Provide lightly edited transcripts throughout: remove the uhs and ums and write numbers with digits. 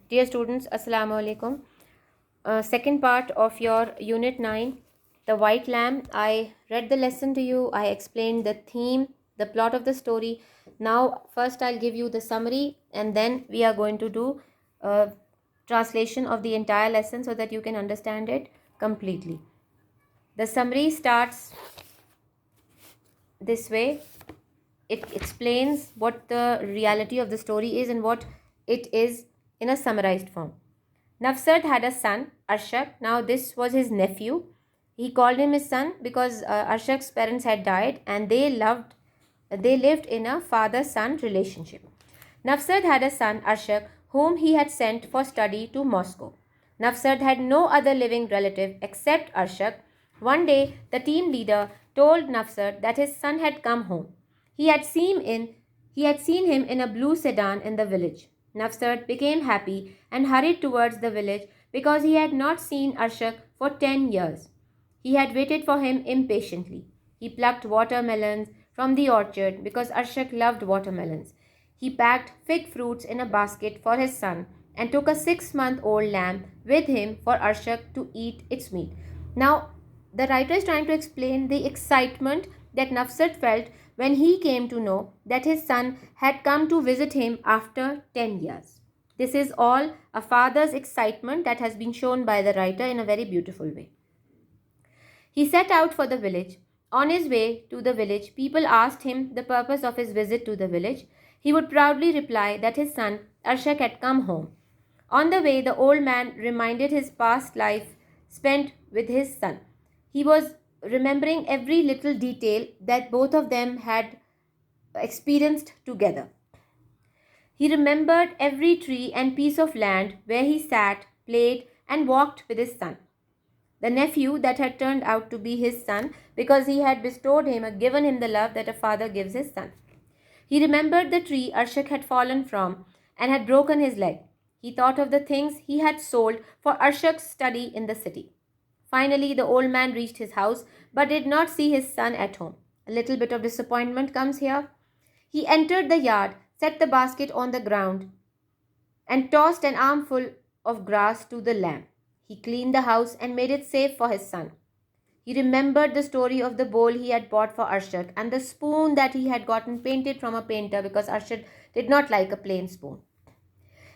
Dear students, Assalamu alaikum. Second part of your Unit 9, The White Lamb. I read the lesson to you. I explained the theme, the plot of the story. Now, first I'll give you the summary and then we are going to do a translation of the entire lesson so that you can understand it completely. The summary starts this way. It explains what the reality of the story is and what it is in a summarized form. Nafsad had a son, Arshak. Now, this was his nephew. He called him his son because Arshak's parents had died and they lived in a father-son relationship. Nafsad had a son, Arshak, whom he had sent for study to Moscow. Nafsad had no other living relative except Arshak. One day, the team leader told Nafsad that his son had come home. He had seen him in a blue sedan in the village. Nafsad became happy and hurried towards the village because he had not seen Arshak for 10 years. He had waited for him impatiently. He plucked watermelons from the orchard because Arshak loved watermelons. He packed fig fruits in a basket for his son and took a 6-month-old lamb with him for Arshak to eat its meat. Now, the writer is trying to explain the excitement that Nafsad felt when he came to know that his son had come to visit him after 10 years. This is all a father's excitement that has been shown by the writer in a very beautiful way. He set out for the village. On his way to the village, people asked him the purpose of his visit to the village. He would proudly reply that his son Arshak had come home. On the way, the old man reminded his past life spent with his son. He was remembering every little detail that both of them had experienced together. He remembered every tree and piece of land where he sat, played, and walked with his son. The nephew that had turned out to be his son because he had bestowed him or given him the love that a father gives his son. He remembered the tree Arshak had fallen from and had broken his leg. He thought of the things he had sold for Arshak's study in the city. Finally, the old man reached his house but did not see his son at home. A little bit of disappointment comes here. He entered the yard, set the basket on the ground, and tossed an armful of grass to the lamb. He cleaned the house and made it safe for his son. He remembered the story of the bowl he had bought for Arshad and the spoon that he had gotten painted from a painter because Arshad did not like a plain spoon.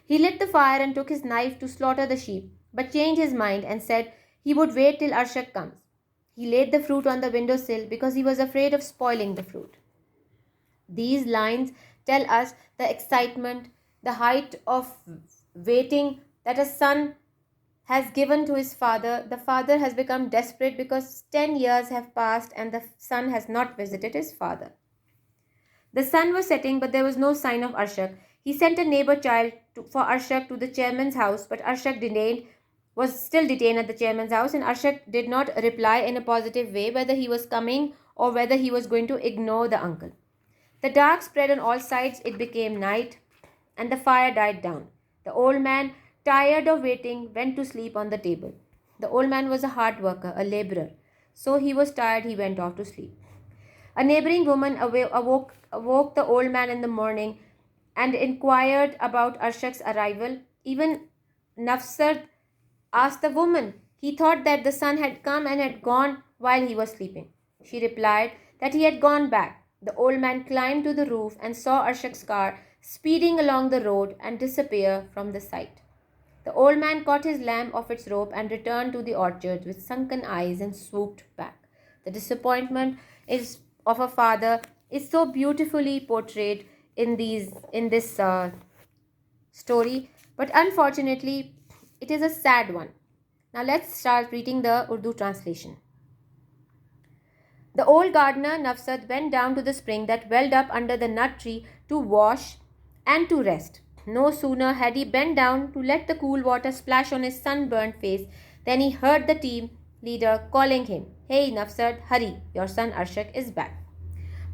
He lit the fire and took his knife to slaughter the sheep, but changed his mind and said he would wait till Arshad comes. He laid the fruit on the windowsill because he was afraid of spoiling the fruit. These lines tell us the excitement, the height of waiting that a son has given to his father. The father has become desperate because 10 years have passed and the son has not visited his father. The sun was setting, but there was no sign of Arshak. He sent a neighbor child for Arshak to the chairman's house, but Arshak was still detained at the chairman's house, and Arshak did not reply in a positive way whether he was coming or whether he was going to ignore the uncle. The dark spread on all sides. It became night, and the fire died down. The old man, tired of waiting, went to sleep on the table. The old man was a hard worker, a laborer. So he was tired, he went off to sleep. A neighboring woman awoke the old man in the morning and inquired about Arshak's arrival. Even Nafsad asked the woman. He thought that the son had come and had gone while he was sleeping. She replied that he had gone back. The old man climbed to the roof and saw Arshak's car speeding along the road and disappear from the sight. The old man caught his lamb off its rope and returned to the orchard with sunken eyes and swooped back. The disappointment of a father is so beautifully portrayed in this story, but unfortunately, it is a sad one. Now let's start reading the Urdu translation. The old gardener Nafsad went down to the spring that welled up under the nut tree to wash and to rest. No sooner had he bent down to let the cool water splash on his sunburned face than he heard the team leader calling him, "Hey Nafsad, hurry, your son Arshak is back."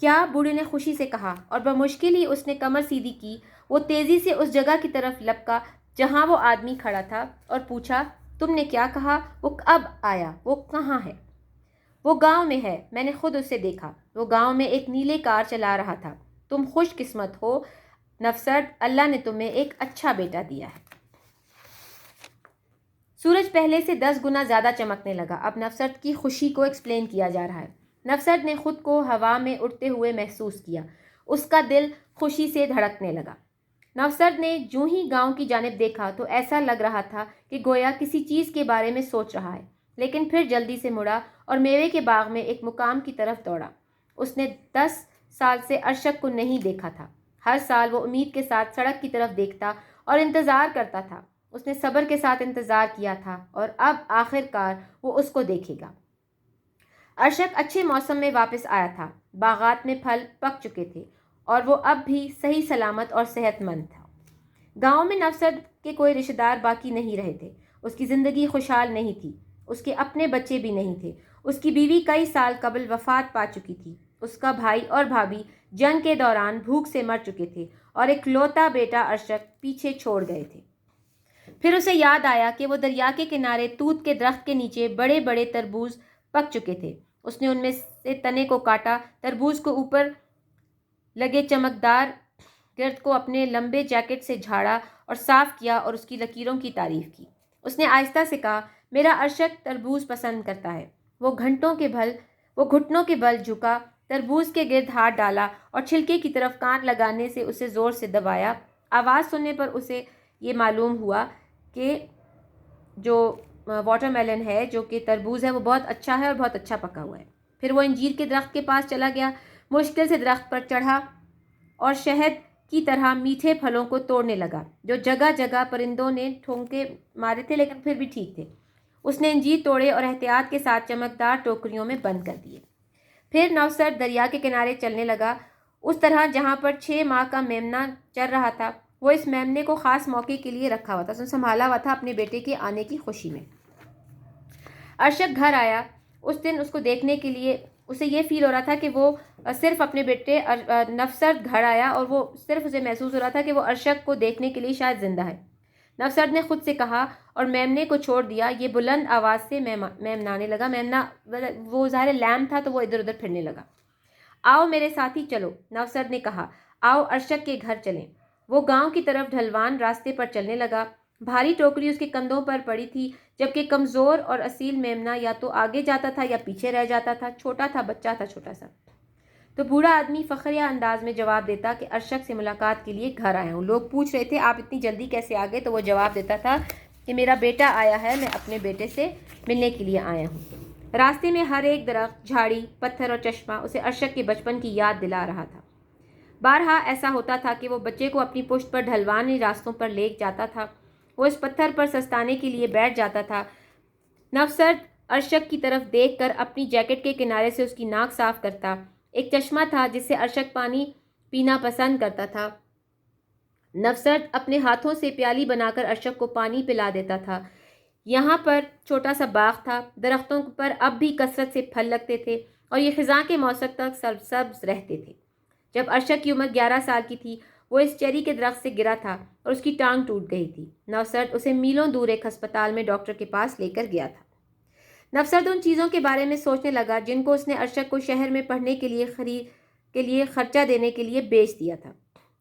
کیا؟ بوڑھے نے خوشی سے کہا، اور بمشکل ہی اس نے کمر سیدھی کی۔ وہ تیزی سے اس جگہ کی طرف لپکا جہاں وہ آدمی کھڑا تھا اور پوچھا، تم نے کیا کہا؟ وہ اب آیا؟ وہ کہاں ہے؟ وہ گاؤں میں ہے، میں نے خود اسے دیکھا۔ وہ گاؤں میں ایک نیلے کار چلا رہا تھا۔ تم خوش قسمت ہو نفسرد، اللہ نے تمہیں ایک اچھا بیٹا دیا ہے۔ سورج پہلے سے 10 گنا زیادہ چمکنے لگا۔ اب نفسرد کی خوشی کو ایکسپلین کیا جا رہا ہے۔ نفسرد نے خود کو ہوا میں اڑتے ہوئے محسوس کیا۔ اس کا دل خوشی سے دھڑکنے لگا۔ نفسرد نے جوں ہی گاؤں کی جانب دیکھا تو ایسا لگ رہا تھا کہ گویا کسی چیز کے بارے میں سوچ رہا ہے، لیکن پھر جلدی سے مڑا اور میوے کے باغ میں ایک مقام کی طرف دوڑا۔ اس نے 10 سال سے ارشد کو نہیں دیکھا تھا۔ ہر سال وہ امید کے ساتھ سڑک کی طرف دیکھتا اور انتظار کرتا تھا۔ اس نے صبر کے ساتھ انتظار کیا تھا اور اب آخر کار وہ اس کو دیکھے گا۔ ارشد اچھے موسم میں واپس آیا تھا۔ باغات میں پھل پک چکے تھے اور وہ اب بھی صحیح سلامت اور صحت مند تھا۔ گاؤں میں نفسرد کے کوئی رشتہ دار باقی نہیں رہے تھے۔ اس کی زندگی خوشحال نہیں تھی۔ اس کے اپنے بچے بھی نہیں تھے۔ اس کی بیوی کئی سال قبل وفات پا چکی تھی۔ اس کا بھائی اور بھابھی جنگ کے دوران بھوک سے مر چکے تھے اور ایک لوتا بیٹا ارشد پیچھے چھوڑ گئے تھے۔ پھر اسے یاد آیا کہ وہ دریا کے کنارے توت کے درخت کے نیچے بڑے بڑے تربوز پک چکے تھے۔ اس نے ان میں سے تنے کو کاٹا، تربوز کو اوپر لگے چمکدار گرد کو اپنے لمبے جیکٹ سے جھاڑا اور صاف کیا اور اس کی لکیروں کی تعریف کی۔ اس نے آہستہ سے کہا، میرا ارشد تربوز پسند کرتا ہے۔ وہ گھٹنوں کے بل جھکا، تربوز کے گرد ہاتھ ڈالا اور چھلکے کی طرف کان لگانے سے اسے زور سے دبایا۔ آواز سننے پر اسے یہ معلوم ہوا کہ جو واٹر میلن ہے، جو کہ تربوز ہے، وہ بہت اچھا ہے اور بہت اچھا پکا ہوا ہے۔ پھر وہ انجیر کے درخت کے پاس چلا گیا، مشکل سے درخت پر چڑھا اور شہد کی طرح میٹھے پھلوں کو توڑنے لگا جو جگہ جگہ پرندوں نے ٹھونکے مارے تھے، لیکن پھر بھی ٹھیک تھے۔ اس نے انجیر توڑے اور احتیاط کے ساتھ چمکدار ٹوکریوں میں بند کر دیے۔ پھر نوسرد دریا کے کنارے چلنے لگا، اس طرح جہاں پر 6 ماہ کا میمنہ چر رہا تھا۔ وہ اس میمنے کو خاص موقع کے لیے رکھا ہوا تھا، اس نے سنبھالا ہوا تھا اپنے بیٹے کے آنے کی خوشی میں۔ ارشد گھر آیا اس دن۔ اس کو دیکھنے کے لیے اسے یہ فیل ہو رہا تھا کہ وہ صرف اپنے بیٹے نفسرد گھر آیا اور وہ صرف اسے محسوس ہو رہا تھا کہ وہ ارشد کو دیکھنے کے لیے شاید زندہ ہے۔ نفسرد نے خود سے کہا اور میمنے کو چھوڑ دیا۔ یہ بلند آواز سے میمنانے لگا۔ میمنا وہ ظاہر لیمب تھا تو وہ ادھر ادھر پھرنے لگا۔ آؤ میرے ساتھ ہی چلو، نفسرد نے کہا، آؤ ارشد کے گھر چلیں۔ وہ گاؤں کی طرف ڈھلوان راستے پر چلنے لگا۔ بھاری ٹوکری اس کے کندھوں پر پڑی تھی، جبکہ کمزور اور اصیل میمنا یا تو آگے جاتا تھا یا پیچھے رہ جاتا تھا۔ چھوٹا تھا، بچہ تھا چھوٹا سا۔ تو بوڑھا آدمی فخریہ انداز میں جواب دیتا کہ ارشد سے ملاقات کے لیے گھر آیا ہوں۔ لوگ پوچھ رہے تھے آپ اتنی جلدی کیسے آ گئے، تو وہ جواب دیتا تھا کہ میرا بیٹا آیا ہے، میں اپنے بیٹے سے ملنے کے لیے آیا ہوں۔ راستے میں ہر ایک درخت، جھاڑی، پتھر اور چشمہ اسے ارشد کے بچپن کی یاد دلا رہا تھا۔ بارہا ایسا ہوتا تھا کہ وہ بچے کو اپنی پشت پر ڈھلوانی راستوں پر لے جاتا تھا۔ وہ اس پتھر پر سستانے کے لیے بیٹھ جاتا تھا۔ نفسرد ارشد کی طرف دیکھ کر اپنی جیکٹ کے کنارے سے اس کی ناک صاف کرتا۔ ایک چشمہ تھا جس سے ارشد پانی پینا پسند کرتا تھا۔ نفسرد اپنے ہاتھوں سے پیالی بنا کر ارشد کو پانی پلا دیتا تھا۔ یہاں پر چھوٹا سا باغ تھا، درختوں پر اب بھی کثرت سے پھل لگتے تھے اور یہ خزاں کے موسم تک سبز رہتے تھے۔ جب ارشد کی عمر 11 سال کی تھی، وہ اس چیری کے درخت سے گرا تھا اور اس کی ٹانگ ٹوٹ گئی تھی۔ نفسرد اسے میلوں دور ایک ہسپتال میں ڈاکٹر کے پاس لے کر گیا تھا۔ نفسرد ان چیزوں کے بارے میں سوچنے لگا جن کو اس نے ارشد کو شہر میں پڑھنے کے لیے خرچہ دینے کے لیے بیچ دیا تھا۔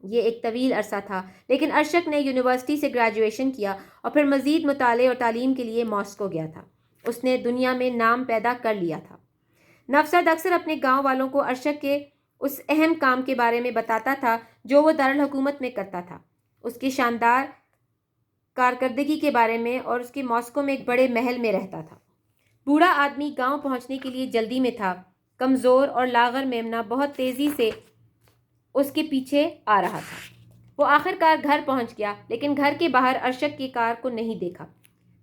یہ ایک طویل عرصہ تھا، لیکن ارشد نے یونیورسٹی سے گریجویشن کیا اور پھر مزید مطالعے اور تعلیم کے لیے ماسکو گیا تھا۔ اس نے دنیا میں نام پیدا کر لیا تھا۔ نفسرد اکثر اپنے گاؤں والوں کو ارشد کے اس اہم کام کے بارے میں بتاتا تھا جو وہ دارالحکومت میں کرتا تھا، اس کی شاندار کارکردگی کے بارے میں، اور اس کے ماسکو میں ایک بڑے محل میں رہتا تھا۔ بوڑھا آدمی گاؤں پہنچنے کے لیے جلدی میں تھا۔ کمزور اور لاغر میمنا بہت تیزی سے اس کے پیچھے آ رہا تھا۔ وہ آخر کار گھر پہنچ گیا، لیکن گھر کے باہر ارشد کی کار کو نہیں دیکھا۔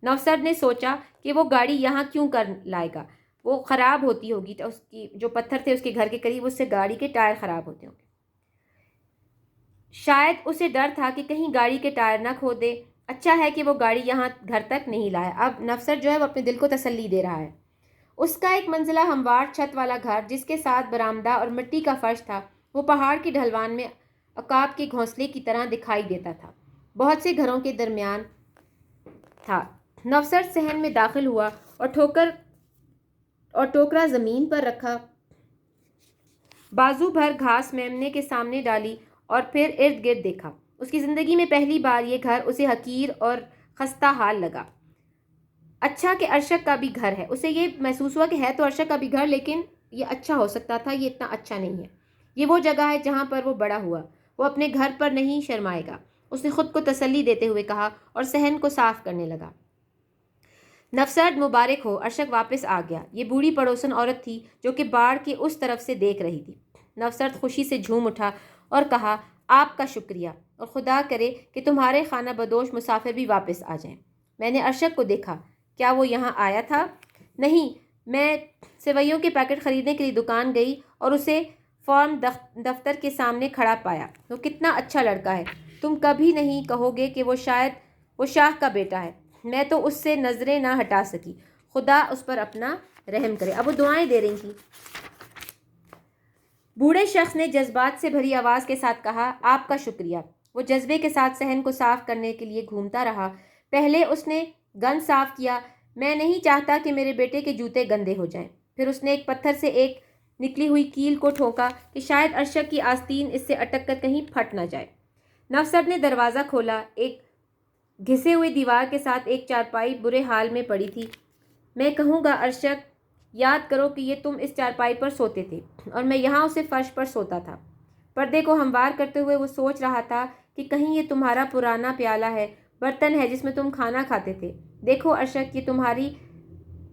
نفسرد نے سوچا کہ وہ گاڑی یہاں کیوں کر لائے گا، وہ خراب ہوتی ہوگی، تو اس کی جو پتھر تھے اس کے گھر کے قریب، اس سے گاڑی کے ٹائر خراب ہوتے ہوں گے۔ شاید اسے ڈر تھا کہ کہیں گاڑی کے ٹائر نہ کھو دے۔ اچھا ہے کہ وہ گاڑی یہاں گھر تک نہیں لایا۔ اب نفسرد جو ہے وہ اپنے دل کو تسلی دے رہا ہے۔ اس کا ایک منزلہ ہموار چھت والا گھر جس کے ساتھ برآمدہ اور مٹی کا فرش تھا وہ پہاڑ کی ڈھلوان میں عقاب کے گھونسلے کی طرح دکھائی دیتا تھا، بہت سے گھروں کے درمیان تھا۔ نوسر صحن میں داخل ہوا اور ٹوکرا زمین پر رکھا، بازو بھر گھاس میمنے کے سامنے ڈالی اور پھر ارد گرد دیکھا۔ اس کی زندگی میں پہلی بار یہ گھر اسے حقیر اور خستہ حال لگا۔ اچھا کہ ارشد کا بھی گھر ہے، اسے یہ محسوس ہوا کہ ہے تو ارشد کا بھی گھر، لیکن یہ اچھا ہو سکتا تھا، یہ اتنا اچھا نہیں ہے۔ یہ وہ جگہ ہے جہاں پر وہ بڑا ہوا، وہ اپنے گھر پر نہیں شرمائے گا، اس نے خود کو تسلی دیتے ہوئے کہا اور صحن کو صاف کرنے لگا۔ نفسرد مبارک ہو، ارشد واپس آ گیا۔ یہ بوڑھی پڑوسن عورت تھی جو کہ باڑ کی اس طرف سے دیکھ رہی تھی۔ نفسرد خوشی سے جھوم اٹھا اور کہا، آپ کا شکریہ، اور خدا کرے کہ تمہارے خانہ بدوش مسافر بھی واپس آ جائیں۔ میں نے ارشد کو دیکھا، کیا وہ یہاں آیا تھا؟ نہیں، میں سوئیوں کے پیکٹ خریدنے کے لیے دکان گئی اور اسے فارم دفتر کے سامنے کھڑا پایا۔ وہ کتنا اچھا لڑکا ہے، تم کبھی نہیں کہو گے کہ وہ شاید وہ شاہ کا بیٹا ہے۔ میں تو اس سے نظریں نہ ہٹا سکی، خدا اس پر اپنا رحم کرے۔ اب وہ دعائیں دے رہی تھیں۔ بوڑھے شخص نے جذبات سے بھری آواز کے ساتھ کہا، آپ کا شکریہ۔ وہ جذبے کے ساتھ صحن کو صاف کرنے کے لیے گھومتا رہا۔ پہلے اس نے گند صاف کیا، میں نہیں چاہتا کہ میرے بیٹے کے جوتے گندے ہو جائیں۔ پھر اس نے ایک پتھر سے ایک نکلی ہوئی کیل کو ٹھوکا کہ شاید ارشد کی آستین اس سے اٹک کر کہیں پھٹ نہ جائے۔ نفسرد نے دروازہ کھولا۔ ایک گھسے ہوئی دیوار کے ساتھ ایک چارپائی برے حال میں پڑی تھی۔ میں کہوں گا ارشد، یاد کرو کہ یہ تم اس چارپائی پر سوتے تھے اور میں یہاں اسے فرش پر سوتا تھا۔ پردے کو ہموار کرتے ہوئے وہ سوچ رہا تھا کہ کہیں یہ تمہارا پرانا پیالہ ہے، برتن ہے جس میں تم کھانا کھاتے تھے۔ دیکھو ارشد، یہ تمہاری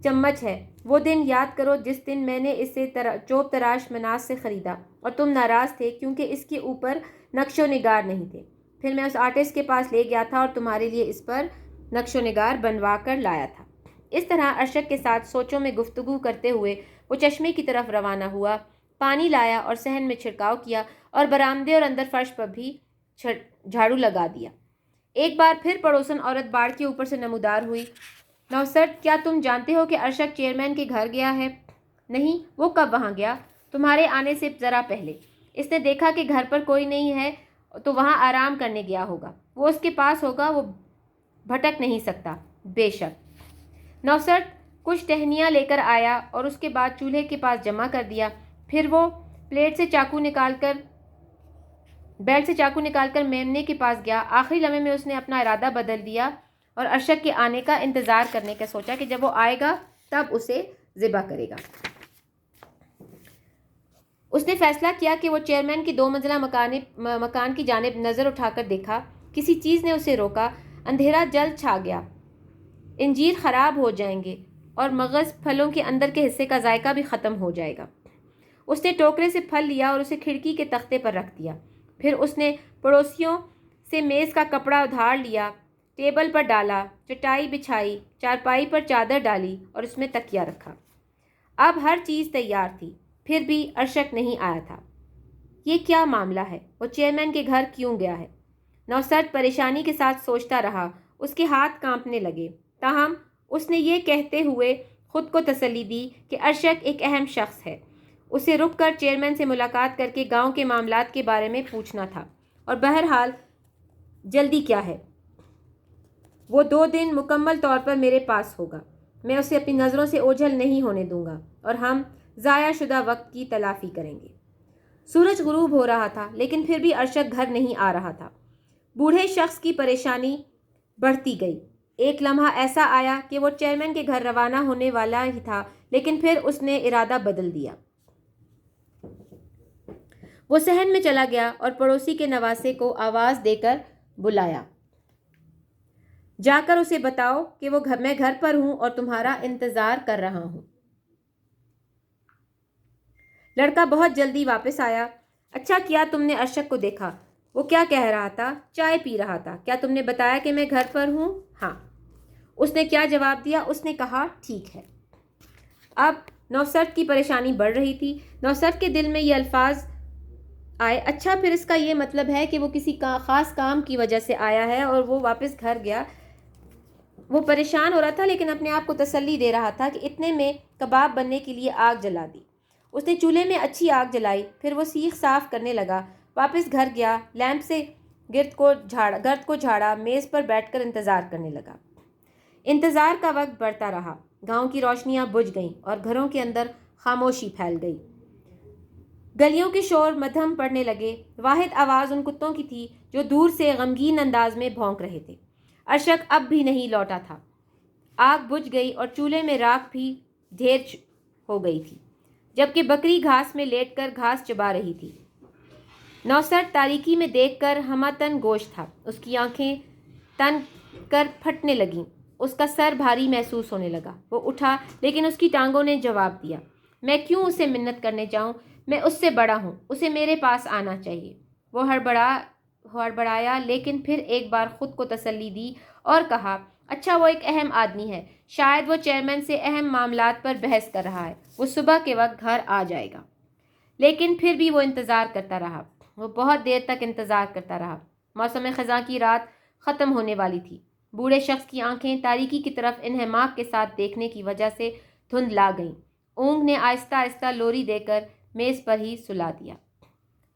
چمچ ہے۔ وہ دن یاد کرو جس دن میں نے اسے چوب تراش مناس سے خریدا اور تم ناراض تھے کیونکہ اس کے اوپر نقش و نگار نہیں تھے۔ پھر میں اس آرٹسٹ کے پاس لے گیا تھا اور تمہارے لیے اس پر نقش و نگار بنوا کر لایا تھا۔ اس طرح ارشد کے ساتھ سوچوں میں گفتگو کرتے ہوئے وہ چشمے کی طرف روانہ ہوا، پانی لایا اور صحن میں چھڑکاؤ کیا اور برآمدے اور اندر فرش پر بھی جھاڑو لگا دیا۔ ایک بار پھر پڑوسن عورت باڑ کے اوپر سے نمودار ہوئی۔ نوسرد، کیا تم جانتے ہو کہ ارشد چیئرمین کے گھر گیا ہے؟ نہیں، وہ کب وہاں گیا؟ تمہارے آنے سے ذرا پہلے۔ اس نے دیکھا کہ گھر پر کوئی نہیں ہے تو وہاں آرام کرنے گیا ہوگا۔ وہ اس کے پاس ہوگا، وہ بھٹک نہیں سکتا۔ بے شک۔ نوسرد کچھ ٹہنیاں لے کر آیا اور اس کے بعد چولہے کے پاس جمع کر دیا۔ پھر وہ بیلٹ سے چاقو نکال کر میمنے کے پاس گیا۔ آخری لمحے میں اس نے اپنا ارادہ بدل دیا اور ارشد کے آنے کا انتظار کرنے کا سوچا کہ جب وہ آئے گا تب اسے ذبح کرے گا۔ اس نے فیصلہ کیا کہ وہ چیئرمین کی 2 منزلہ مکان کی جانب نظر اٹھا کر دیکھا۔ کسی چیز نے اسے روکا۔ اندھیرا جلد چھا گیا، انجیر خراب ہو جائیں گے اور مغز پھلوں کے اندر کے حصے کا ذائقہ بھی ختم ہو جائے گا۔ اس نے ٹوکرے سے پھل لیا اور اسے کھڑکی کے تختے پر رکھ دیا۔ پھر اس نے پڑوسیوں سے میز کا کپڑا ادھار لیا، ٹیبل پر ڈالا، چٹائی بچھائی، چارپائی پر چادر ڈالی اور اس میں تکیہ رکھا۔ اب ہر چیز تیار تھی، پھر بھی ارشد نہیں آیا تھا۔ یہ کیا معاملہ ہے؟ وہ چیئرمین کے گھر کیوں گیا ہے؟ نوسرد پریشانی کے ساتھ سوچتا رہا۔ اس کے ہاتھ کانپنے لگے، تاہم اس نے یہ کہتے ہوئے خود کو تسلی دی کہ ارشد ایک اہم شخص ہے، اسے رک کر چیئرمین سے ملاقات کر کے گاؤں کے معاملات کے بارے میں پوچھنا تھا، اور بہرحال جلدی کیا ہے، وہ 2 دن مکمل طور پر میرے پاس ہوگا۔ میں اسے اپنی نظروں سے اوجھل نہیں ہونے دوں گا اور ہم ضائع شدہ وقت کی تلافی کریں گے۔ سورج غروب ہو رہا تھا لیکن پھر بھی ارشد گھر نہیں آ رہا تھا۔ بوڑھے شخص کی پریشانی بڑھتی گئی۔ ایک لمحہ ایسا آیا کہ وہ چیئرمین کے گھر روانہ ہونے والا ہی تھا، لیکن پھر اس نے ارادہ بدل دیا۔ وہ صحن میں چلا گیا اور پڑوسی کے نواسے کو آواز دے کر بلایا، جا کر اسے بتاؤ کہ میں گھر پر ہوں اور تمہارا انتظار کر رہا ہوں۔ لڑکا بہت جلدی واپس آیا۔ اچھا کیا تم نے ارشد کو دیکھا، وہ کیا کہہ رہا تھا؟ چائے پی رہا تھا۔ کیا تم نے بتایا کہ میں گھر پر ہوں؟ ہاں۔ اس نے کیا جواب دیا؟ اس نے کہا ٹھیک ہے۔ اب نوسرد کی پریشانی بڑھ رہی تھی۔ نوسرد کے دل میں یہ الفاظ آئے، اچھا پھر اس کا یہ مطلب ہے کہ وہ کسی خاص کام کی وجہ سے آیا ہے اور وہ واپس گھر گیا وہ پریشان ہو رہا تھا لیکن اپنے آپ کو تسلی دے رہا تھا کہ اتنے میں کباب بننے کے لیے آگ جلا دی۔ اس نے چولہے میں اچھی آگ جلائی، پھر وہ سیخ صاف کرنے لگا، واپس گھر گیا، لیمپ سے گرد کو جھاڑا، میز پر بیٹھ کر انتظار کرنے لگا۔ انتظار کا وقت بڑھتا رہا، گاؤں کی روشنیاں بجھ گئیں اور گھروں کے اندر خاموشی پھیل گئی۔ گلیوں کے شور مدھم پڑنے لگے، واحد آواز ان کتوں کی تھی جو دور سے غمگین انداز میں بھونک رہے تھے۔ ارشک اب بھی نہیں لوٹا تھا۔ آگ بجھ گئی اور چولہے میں راکھ بھی ڈھیر ہو گئی تھی، جبکہ بکری گھاس میں لیٹ کر گھاس چبا رہی تھی۔ نوسر تاریکی میں دیکھ کر ہمہ تن گوش تھا، اس کی آنکھیں تن کر پھٹنے لگیں، اس کا سر بھاری محسوس ہونے لگا۔ وہ اٹھا لیکن اس کی ٹانگوں نے جواب دیا، میں کیوں اسے منت کرنے جاؤں، میں اس سے بڑا ہوں، اسے میرے پاس آنا چاہیے۔ وہ ہڑبڑایا لیکن پھر ایک بار خود کو تسلی دی اور کہا، اچھا وہ ایک اہم آدمی ہے، شاید وہ چیئرمین سے اہم معاملات پر بحث کر رہا ہے، وہ صبح کے وقت گھر آ جائے گا۔ لیکن پھر بھی وہ انتظار کرتا رہا، وہ بہت دیر تک انتظار کرتا رہا۔ موسم خزاں کی رات ختم ہونے والی تھی۔ بوڑھے شخص کی آنکھیں تاریکی کی طرف انہماک کے ساتھ دیکھنے کی وجہ سے دھندلا گئیں۔ اونگ نے آہستہ آہستہ لوری دے کر میز پر ہی سلا دیا۔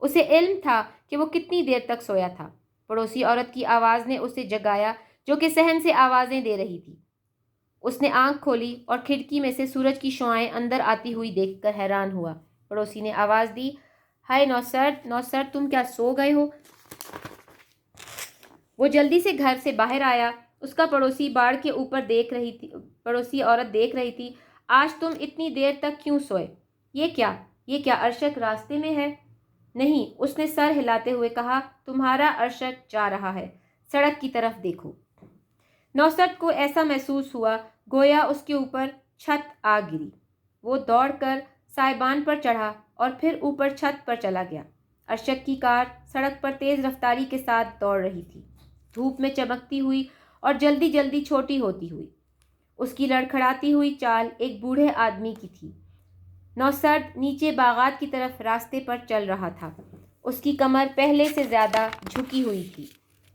اسے علم تھا کہ وہ کتنی دیر تک سویا تھا۔ پڑوسی عورت کی آواز نے اسے جگایا جو کہ صحن سے آوازیں دے رہی تھی۔ اس نے آنکھ کھولی اور کھڑکی میں سے سورج کی شعاعیں اندر آتی ہوئی دیکھ کر حیران ہوا۔ پڑوسی نے آواز دی، ہائے نوسر، نوسر تم کیا سو گئے ہو؟ وہ جلدی سے گھر سے باہر آیا۔ اس کا پڑوسی باڑ کے اوپر پڑوسی عورت دیکھ رہی تھی۔ آج تم اتنی دیر تک کیوں سوئے؟ یہ کیا ارشک راستے میں ہے؟ نہیں، اس نے سر ہلاتے ہوئے کہا، تمہارا ارشک جا رہا ہے، سڑک کی طرف دیکھو۔ نوسر کو ایسا محسوس ہوا گویا اس کے اوپر چھت آ گری۔ وہ دوڑ کر سائبان پر چڑھا اور پھر اوپر چھت پر چلا گیا۔ ارشک کی کار سڑک پر تیز رفتاری کے ساتھ دوڑ رہی تھی، دھوپ میں چمکتی ہوئی اور جلدی جلدی چھوٹی ہوتی ہوئی۔ اس کی لڑکھڑاتی ہوئی چال ایک بوڑھے آدمی کی تھی۔ نوسرد نیچے باغات کی طرف راستے پر چل رہا تھا۔ اس کی کمر پہلے سے زیادہ جھکی ہوئی تھی۔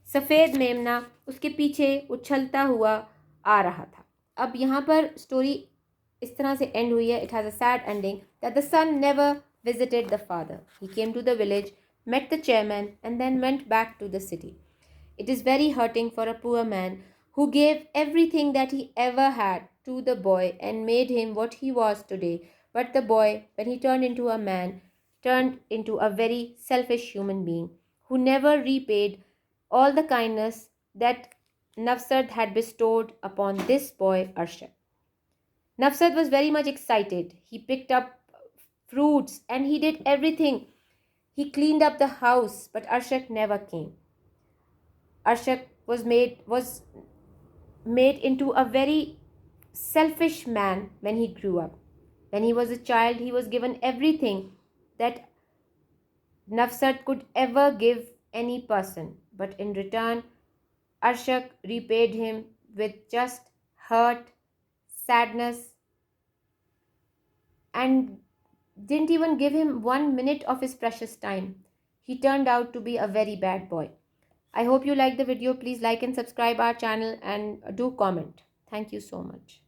سفید میمنا اس کے پیچھے اچھلتا ہوا آ رہا تھا۔ اب یہاں پر سٹوری اس طرح سے اینڈ ہوئی ہے. It has a sad ending that the son never visited the father. He came to the village, met the chairman, and then went back to the city. It is very hurting for a poor man who gave everything that he ever had to the boy and made him what he was today. But the boy, when he turned into a man, turned into a very selfish human being who never repaid all the kindness that Nafsad had bestowed upon this boy Arshad. Nafsad was very much excited. He picked up fruits and he did everything. He cleaned up the house, but Arshad never came. Arshad was made into a very selfish man when he grew up. When he was a child, he was given everything that Nafsad could ever give any person, but in return, Arshad repaid him with just hurt, sadness, and didn't even give him 1 minute of his precious time. He turned out to be a very bad boy. I hope you liked the video. Please like and subscribe our channel and do comment. Thank you so much.